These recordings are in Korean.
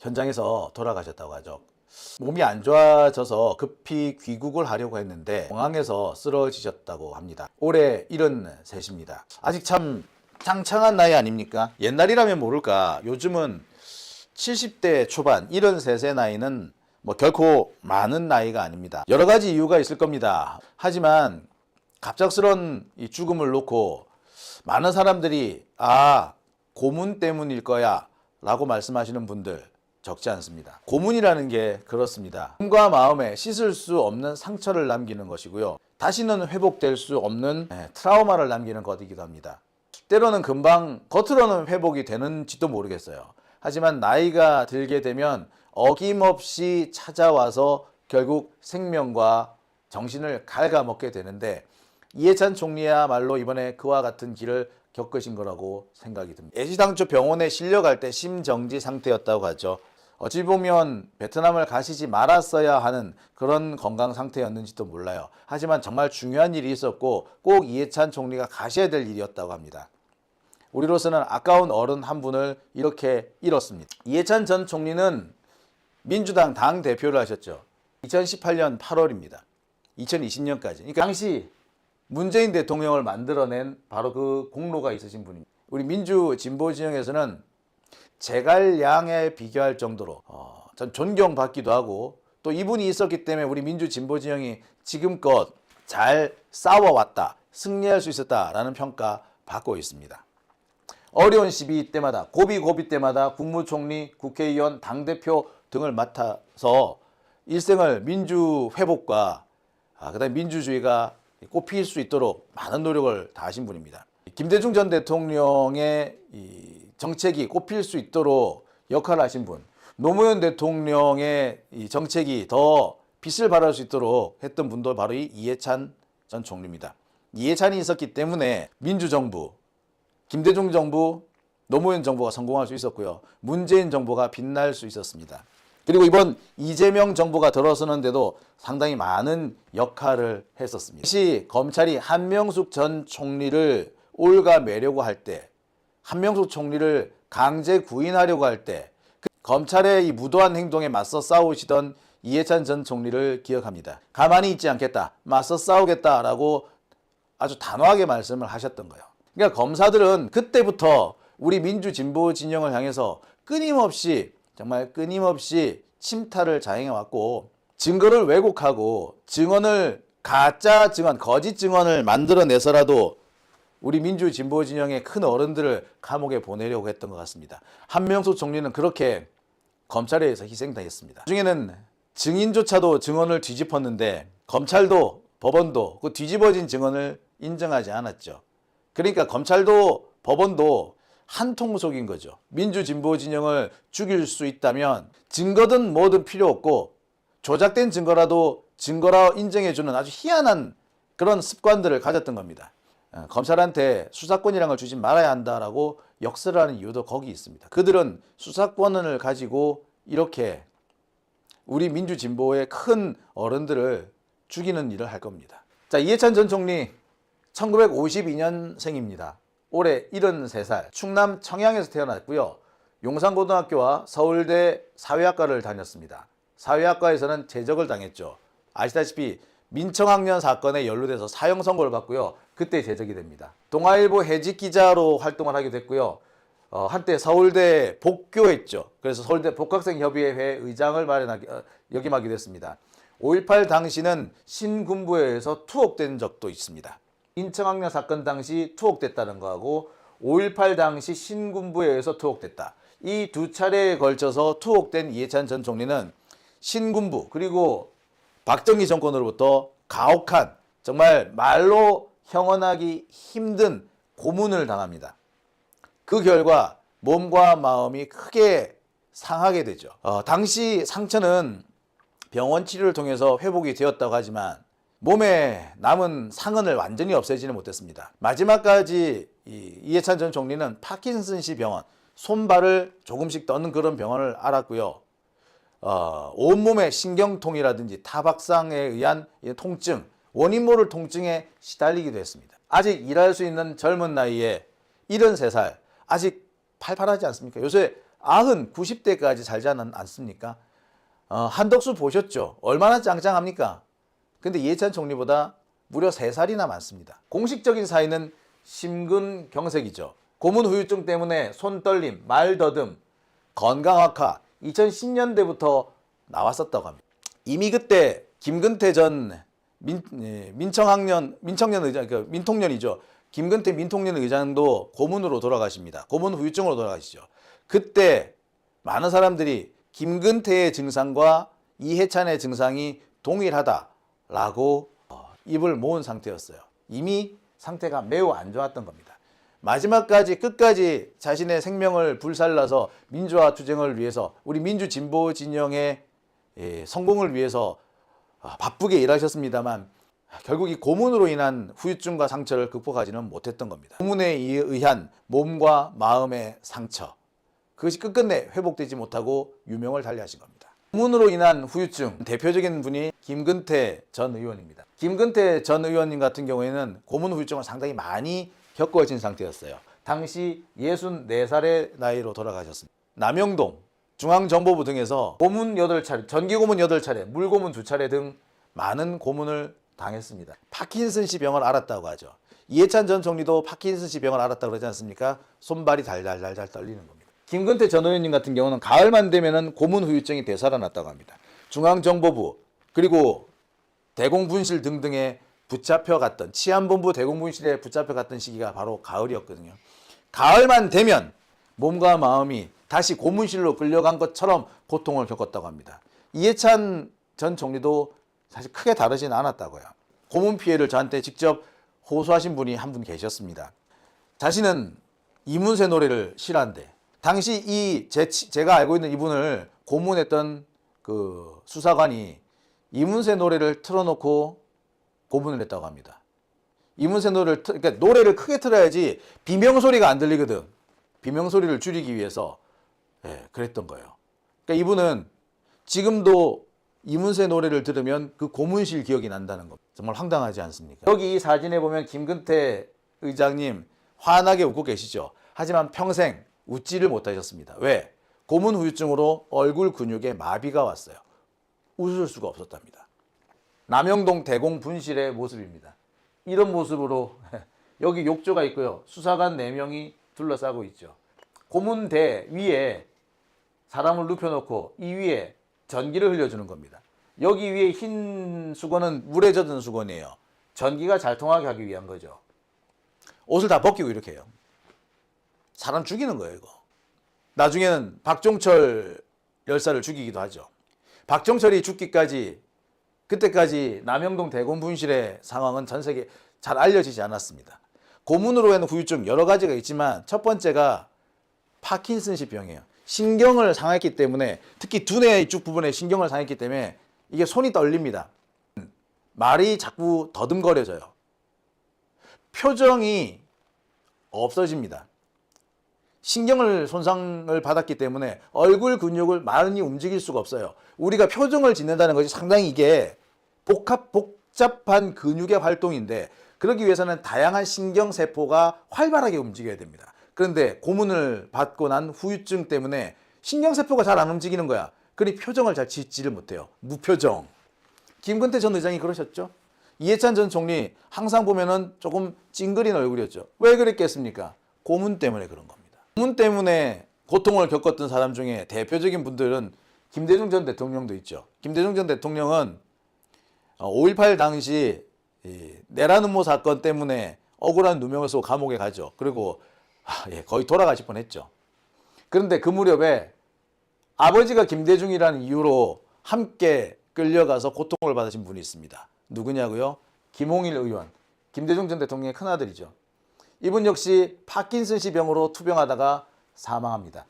현장에서 돌아가셨다고 하죠. 몸이 안 좋아져서 급히 귀국을 하려고 했는데 공항에서 쓰러지셨다고 합니다. 올해 73입니다. 아직 참 창창한 나이 아닙니까? 옛날이라면 모를까 요즘은 70대 초반 73세 나이는 뭐 결코 많은 나이가 아닙니다. 여러 가지 이유가 있을 겁니다. 하지만 갑작스런 이 죽음을 놓고 많은 사람들이 고문 때문일 거야 라고 말씀하시는 분들 적지 않습니다. 고문이라는 게 그렇습니다. 몸과 마음에 씻을 수 없는 상처를 남기는 것이고요. 다시는 회복될 수 없는 트라우마를 남기는 것이기도 합니다. 때로는 금방 겉으로는 회복이 되는지도 모르겠어요. 하지만 나이가 들게 되면 어김없이 찾아와서 결국 생명과 정신을 갉아먹게 되는데 이해찬 총리야말로 이번에 그와 같은 길을 겪으신 거라고 생각이 듭니다. 애시당초 병원에 실려갈 때 심정지 상태였다고 하죠. 어찌 보면 베트남을 가시지 말았어야 하는 그런 건강 상태였는지도 몰라요. 하지만 정말 중요한 일이 있었고 꼭 이해찬 총리가 가셔야 될 일이었다고 합니다. 우리로서는 아까운 어른 한 분을 이렇게 잃었습니다. 이해찬 전 총리는 민주당 당대표를 하셨죠. 2018년 8월입니다. 2020년까지. 그러니까 당시 문재인 대통령을 만들어낸 바로 그 공로가 있으신 분입니다. 우리 민주 진보 진영에서는 제갈량에 비교할 정도로 전 존경받기도 하고 또 이분이 있었기 때문에 우리 민주 진보 진영이 지금껏 잘 싸워왔다, 승리할 수 있었다라는 평가 받고 있습니다. 어려운 시비 때마다 고비 때마다 국무총리, 국회의원, 당대표 등을 맡아서 일생을 민주 회복과 그다음에 민주주의가 꽃필 수 있도록 많은 노력을 다하신 분입니다. 김대중 전 대통령의 이 정책이 꽃필 수 있도록 역할을 하신 분, 노무현 대통령의 이 정책이 더 빛을 발할 수 있도록 했던 분도 바로 이 이해찬 전 총리입니다. 이해찬이 있었기 때문에 민주정부, 김대중 정부, 노무현 정부가 성공할 수 있었고요. 문재인 정부가 빛날 수 있었습니다. 그리고 이번 이재명 정부가 들어서는데도 상당히 많은 역할을 했었습니다. 혹시 검찰이 한명숙 전 총리를 올가매려고 할 때, 한명숙 총리를 강제 구인하려고 할 때 검찰의 이 무도한 행동에 맞서 싸우시던 이해찬 전 총리를 기억합니다. 가만히 있지 않겠다, 맞서 싸우겠다라고 아주 단호하게 말씀을 하셨던 거예요. 그러니까 검사들은 그때부터 우리 민주 진보 진영을 향해서 정말 끊임없이 침탈을 자행해왔고 증거를 왜곡하고 가짜 증언, 거짓 증언을 만들어내서라도 우리 민주 진보 진영의 큰 어른들을 감옥에 보내려고 했던 것 같습니다. 한명숙 총리는 그렇게 검찰에 의해서 희생당했습니다. 나중에는 증인조차도 증언을 뒤집었는데 검찰도 법원도 그 뒤집어진 증언을 인정하지 않았죠. 그러니까 검찰도 법원도 한통속인 거죠. 민주 진보 진영을 죽일 수 있다면 증거든 뭐든 필요 없고 조작된 증거라도 증거라 인정해주는 아주 희한한 그런 습관들을 가졌던 겁니다. 검찰한테 수사권이라는 걸 주지 말아야 한다라고 역설을 하는 이유도 거기 있습니다. 그들은 수사권을 가지고 이렇게 우리 민주 진보의 큰 어른들을 죽이는 일을 할 겁니다. 자, 이해찬 전 총리 1952년생입니다. 올해 73살, 충남 청양에서 태어났고요. 용산고등학교와 서울대 사회학과를 다녔습니다. 사회학과에서는 제적을 당했죠. 아시다시피 민청학년 사건에 연루돼서 사형 선고를 받고요. 그때 제적이 됩니다. 동아일보 해직 기자로 활동을 하게 됐고요. 한때 서울대 복교했죠. 그래서 서울대 복학생협의회 의장을 역임하게 됐습니다. 5.18 당시는 신군부에 의해서 투옥된 적도 있습니다. 인청학년 사건 당시 투옥됐다는 거하고 5.18 당시 신군부에 의해서 투옥됐다. 이 두 차례에 걸쳐서 투옥된 이해찬 전 총리는 신군부 그리고 박정희 정권으로부터 가혹한 정말 말로 형언하기 힘든 고문을 당합니다. 그 결과 몸과 마음이 크게 상하게 되죠. 당시 상처는 병원 치료를 통해서 회복이 되었다고 하지만 몸에 남은 상흔을 완전히 없애지는 못했습니다. 마지막까지 이해찬 전 총리는 파킨슨씨 병원, 손발을 조금씩 떠는 그런 병원을 앓았고요. 온몸의 신경통이라든지 타박상에 의한 통증, 원인 모를 통증에 시달리기도 했습니다. 아직 일할 수 있는 젊은 나이에 73살, 아직 팔팔하지 않습니까? 요새 90대까지 살지 않습니까? 한덕수 보셨죠? 얼마나 짱짱합니까? 근데 이해찬 총리보다 무려 3살이나 많습니다. 공식적인 사인은 심근경색이죠. 고문 후유증 때문에 손떨림, 말더듬, 건강 악화 2010년대부터 나왔었다고 합니다. 이미 그때 김근태 전 민청년 의장, 민통년이죠. 김근태 민통년 의장도 고문으로 돌아가십니다. 고문 후유증으로 돌아가시죠. 그때 많은 사람들이 김근태의 증상과 이해찬의 증상이 동일하다라고 입을 모은 상태였어요. 이미 상태가 매우 안 좋았던 겁니다. 마지막까지 끝까지 자신의 생명을 불살라서 민주화 투쟁을 위해서 우리 민주 진보 진영의 성공을 위해서 바쁘게 일하셨습니다만 결국 이 고문으로 인한 후유증과 상처를 극복하지는 못했던 겁니다. 고문에 의한 몸과 마음의 상처, 그것이 끝끝내 회복되지 못하고 유명을 달리하신 겁니다. 고문으로 인한 후유증 대표적인 분이 김근태 전 의원입니다. 김근태 전 의원님 같은 경우에는 고문 후유증을 상당히 많이 겪어진 상태였어요. 당시 64살의 나이로 돌아가셨습니다. 남영동 중앙정보부 등에서 고문 8차례, 전기고문 8차례, 물고문 2차례 등 많은 고문을 당했습니다. 파킨슨씨 병을 앓았다고 하죠. 이해찬 전 총리도 파킨슨씨 병을 앓았다고 그러지 않습니까? 손발이 달달달달 떨리는 겁니다. 김근태 전 의원님 같은 경우는 가을만 되면은 고문 후유증이 되살아났다고 합니다. 중앙정보부 그리고 대공분실 등등에 붙잡혀갔던 치안본부 대공분실에 붙잡혀갔던 시기가 바로 가을이었거든요. 가을만 되면 몸과 마음이 다시 고문실로 끌려간 것처럼 고통을 겪었다고 합니다. 이해찬 전 총리도 사실 크게 다르진 않았다고요. 고문 피해를 저한테 직접 호소하신 분이 한 분 계셨습니다. 자신은 이문세 노래를 싫어한대. 당시 제가 알고 있는 이분을 고문했던 그 수사관이 이문세 노래를 틀어놓고 고문을 했다고 합니다. 이문세 노래를 그러니까 노래를 크게 틀어야지 비명소리가 안 들리거든. 비명소리를 줄이기 위해서 그랬던 거예요. 그러니까 이분은 지금도 이문세 노래를 들으면 그 고문실 기억이 난다는 거. 정말 황당하지 않습니까? 여기 이 사진에 보면 김근태 의장님 환하게 웃고 계시죠. 하지만 평생 웃지를 못하셨습니다. 왜? 고문 후유증으로 얼굴 근육에 마비가 왔어요. 웃을 수가 없었답니다. 남영동 대공분실의 모습입니다. 이런 모습으로 여기 욕조가 있고요. 수사관 4명이 둘러싸고 있죠. 고문대 위에 사람을 눕혀놓고 이 위에 전기를 흘려주는 겁니다. 여기 위에 흰 수건은 물에 젖은 수건이에요. 전기가 잘 통하게 하기 위한 거죠. 옷을 다 벗기고 이렇게 해요. 사람 죽이는 거예요, 이거. 나중에는 박종철 열사를 죽이기도 하죠. 박종철이 죽기까지 그때까지 남영동 대공분실의 상황은 전 세계에 잘 알려지지 않았습니다. 고문으로 인한 후유증 여러 가지가 있지만 첫 번째가 파킨슨씨 병이에요. 신경을 상했기 때문에 특히 두뇌 이쪽 부분에 신경을 상했기 때문에 이게 손이 떨립니다. 말이 자꾸 더듬거려져요. 표정이 없어집니다. 신경을 손상을 받았기 때문에 얼굴 근육을 많이 움직일 수가 없어요. 우리가 표정을 짓는다는 것이 상당히 이게 복잡한 근육의 활동인데 그러기 위해서는 다양한 신경세포가 활발하게 움직여야 됩니다. 그런데 고문을 받고 난 후유증 때문에 신경세포가 잘 안 움직이는 거야. 그러니 표정을 잘 짓지를 못해요. 무표정. 김근태 전 의장이 그러셨죠. 이해찬 전 총리 항상 보면은 조금 찡그린 얼굴이었죠. 왜 그랬겠습니까? 고문 때문에 그런 겁니다. 고문 때문에 고통을 겪었던 사람 중에 대표적인 분들은 김대중 전 대통령도 있죠. 김대중 전 대통령은 5.18 당시 내란 음모 사건 때문에 억울한 누명을 쓰고 감옥에 가죠. 그리고 거의 돌아가실 뻔했죠. 그런데 그 무렵에 아버지가 김대중이라는 이유로 함께 끌려가서 고통을 받으신 분이 있습니다. 누구냐고요? 김홍일 의원. 김대중 전 대통령의 큰아들이죠. 이분 역시 파킨슨씨 병으로 투병하다가 사망합니다.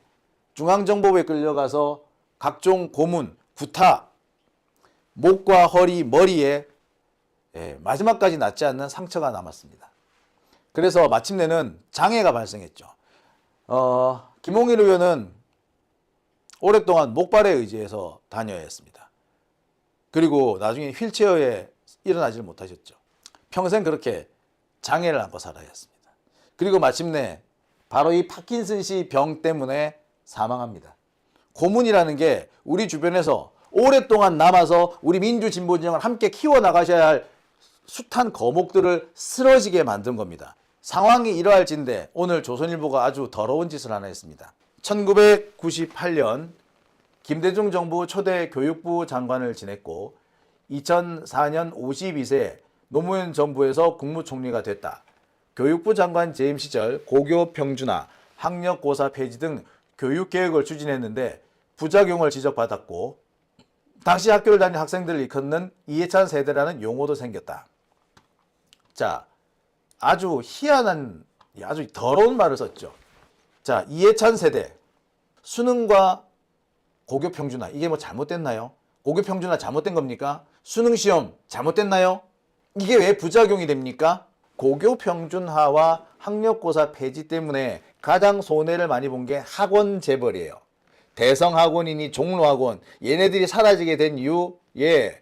중앙정보부에 끌려가서 각종 고문, 구타, 목과 허리, 머리에 마지막까지 낫지 않는 상처가 남았습니다. 그래서 마침내는 장애가 발생했죠. 김홍일 의원은 오랫동안 목발에 의지해서 다녀야 했습니다. 그리고 나중에 휠체어에 일어나지를 못하셨죠. 평생 그렇게 장애를 안고 살아야 했습니다. 그리고 마침내 바로 이 파킨슨씨 병 때문에 사망합니다. 고문이라는 게 우리 주변에서 오랫동안 남아서 우리 민주진보진영을 함께 키워나가셔야 할 숱한 거목들을 쓰러지게 만든 겁니다. 상황이 이러할진데 오늘 조선일보가 아주 더러운 짓을 하나 했습니다. 1998년 김대중 정부 초대 교육부 장관을 지냈고 2004년 52세 노무현 정부에서 국무총리가 됐다. 교육부 장관 재임 시절 고교 평준화, 학력고사 폐지 등 교육개혁을 추진했는데 부작용을 지적받았고 당시 학교를 다닌 학생들을 일컫는 이해찬 세대라는 용어도 생겼다. 자, 아주 희한한, 아주 더러운 말을 썼죠. 자, 이해찬 세대, 수능과 고교 평준화, 이게 뭐 잘못됐나요? 고교 평준화 잘못된 겁니까? 수능 시험 잘못됐나요? 이게 왜 부작용이 됩니까? 고교 평준화와 학력고사 폐지 때문에 가장 손해를 많이 본 게 학원 재벌이에요. 대성학원이니 종로학원, 얘네들이 사라지게 된 이유에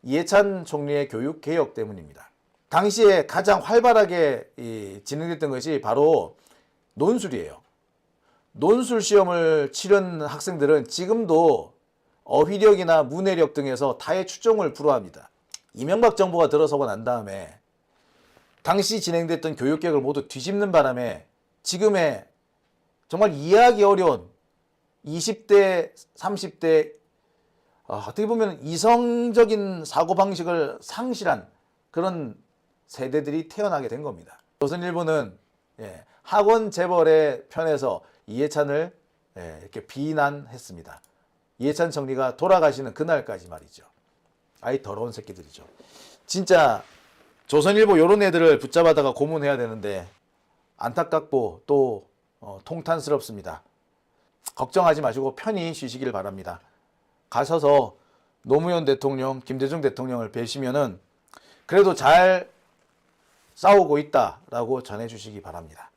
이해찬 총리의 교육개혁 때문입니다. 당시에 가장 활발하게 진행됐던 것이 바로 논술이에요. 논술 시험을 치른 학생들은 지금도 어휘력이나 문해력 등에서 타의 추종을 불허합니다. 이명박 정부가 들어서고 난 다음에 당시 진행됐던 교육개혁을 모두 뒤집는 바람에 지금의 정말 이해하기 어려운 20대, 30대 어떻게 보면 이성적인 사고방식을 상실한 그런 세대들이 태어나게 된 겁니다. 조선일보는 학원 재벌의 편에서 이해찬을 이렇게 비난했습니다. 이해찬 총리가 돌아가시는 그날까지 말이죠. 아이 더러운 새끼들이죠. 진짜 조선일보 이런 애들을 붙잡아다가 고문해야 되는데 안타깝고 또 통탄스럽습니다. 걱정하지 마시고 편히 쉬시길 바랍니다. 가셔서 노무현 대통령, 김대중 대통령을 뵈시면은 그래도 잘 싸우고 있다라고 전해주시기 바랍니다.